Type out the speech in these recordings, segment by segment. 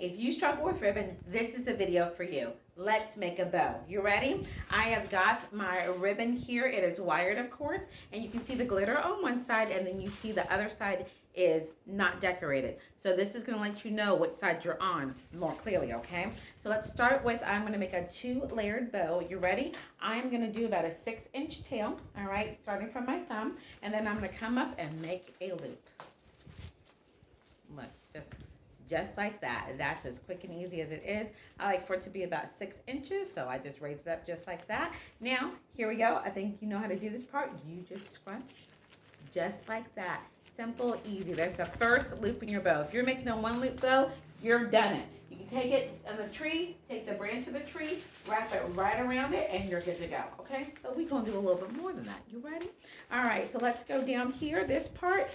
if you struggle with ribbon, this is the video for you. Let's make a bow. You ready? I have got my ribbon here. It is wired, of course, and you can see the glitter on one side, and then you see the other side is not decorated. So this is going to let you know what side you're on more clearly, okay? So let's start with, I'm going to make a 2-layered bow. You ready? I'm going to do about a 6-inch tail, all right, starting from my thumb, and then I'm going to come up and make a loop. Look, just like that. That's as quick and easy as it is. I like for it to be about 6 inches, so I just raised it up just like that. Now, here we go. I think you know how to do this part. You just scrunch just like that. Simple, easy. There's the first loop in your bow. If you're making a 1-loop bow, you're done it. You can take it on the tree, take the branch of the tree, wrap it right around it, and you're good to go, okay? But we're going to do a little bit more than that. You ready? All right, so let's go down here, this part.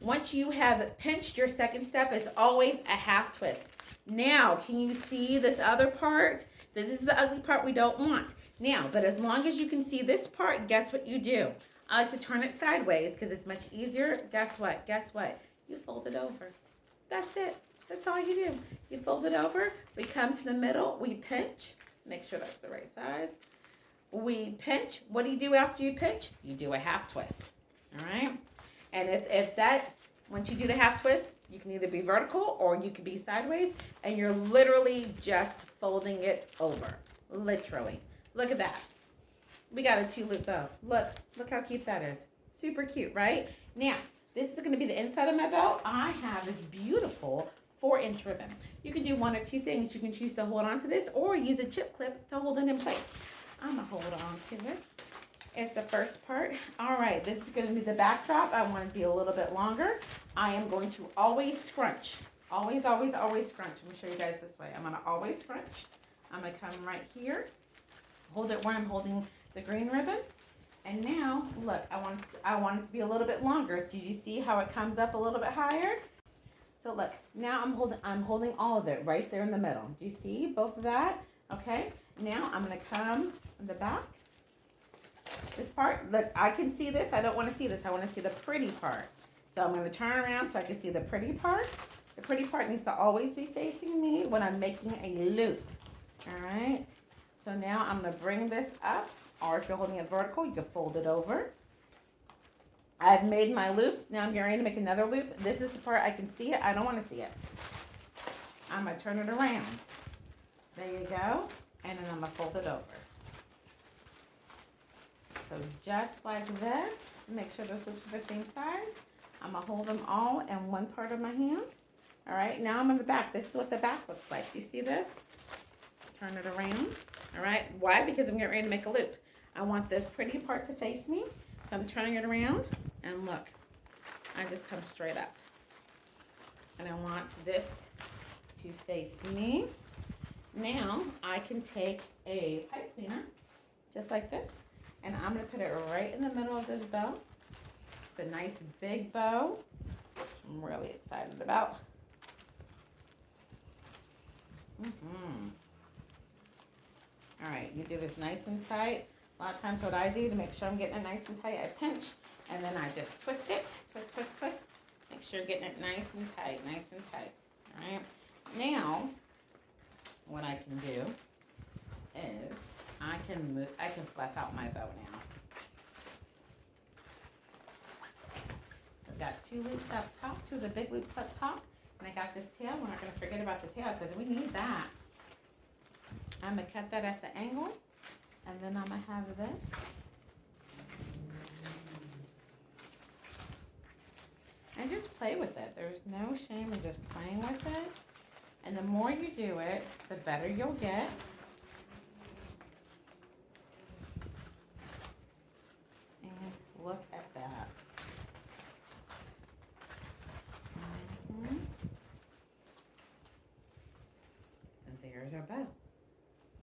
Once you have pinched your second step, it's always a half twist. Now, can you see this other part? This is the ugly part we don't want. Now, but as long as you can see this part, guess what you do? I like to turn it sideways because it's much easier. Guess what? Guess what? You fold it over. That's it. That's all you do. You fold it over. We come to the middle. We pinch. Make sure that's the right size. We pinch. What do you do after you pinch? You do a half twist. All right? And if that, once you do the half twist, you can either be vertical or you can be sideways, and you're literally just folding it over. Literally. Look at that. We got a 2-loop bow. Look how cute that is. Super cute, right? Now, this is going to be the inside of my bow. I have this beautiful 4-inch ribbon. You can do one or two things. You can choose to hold on to this or use a chip clip to hold it in place. I'm going to hold on to it. It's the first part. All right, this is going to be the backdrop. I want it to be a little bit longer. I am going to always scrunch. Always, always, always scrunch. Let me show you guys this way. I'm going to always scrunch. I'm going to come right here. Hold it where I'm holding the green ribbon. And now, look, I want it to be a little bit longer. So you see how it comes up a little bit higher? So look, now I'm holding all of it right there in the middle. Do you see both of that? Okay. Now I'm going to come in the back. This part, look, I can see this. I don't want to see this. I want to see the pretty part. So I'm going to turn around so I can see the pretty part. The pretty part needs to always be facing me when I'm making a loop. All right. So now I'm going to bring this up, or if you're holding it vertical, you can fold it over. I've made my loop. Now I'm getting ready to make another loop. This is the part I can see it. I don't want to see it. I'm going to turn it around. There you go. And then I'm going to fold it over. So just like this, make sure those loops are the same size. I'm going to hold them all in one part of my hand. All right, now I'm on the back. This is what the back looks like. Do you see this? Turn it around. All right, why? Because I'm getting ready to make a loop. I want this pretty part to face me. So I'm turning it around, and look, I just come straight up. And I want this to face me. Now I can take a pipe cleaner, just like this. And I'm going to put it right in the middle of this bow. It's a nice big bow, which I'm really excited about. All right, you do this nice and tight. A lot of times what I do to make sure I'm getting it nice and tight, I pinch, and then I just twist it, twist, twist, twist. Make sure you're getting it nice and tight, nice and tight. All right. Now, what I can do is I can fluff out my bow now. I've got 2 loops up top, 2 of the big loops up top, and I got this tail. We're not going to forget about the tail because we need that. I'm going to cut that at the angle, and then I'm going to have this. And just play with it. There's no shame in just playing with it. And the more you do it, the better you'll get. Look at that. And there's our bow.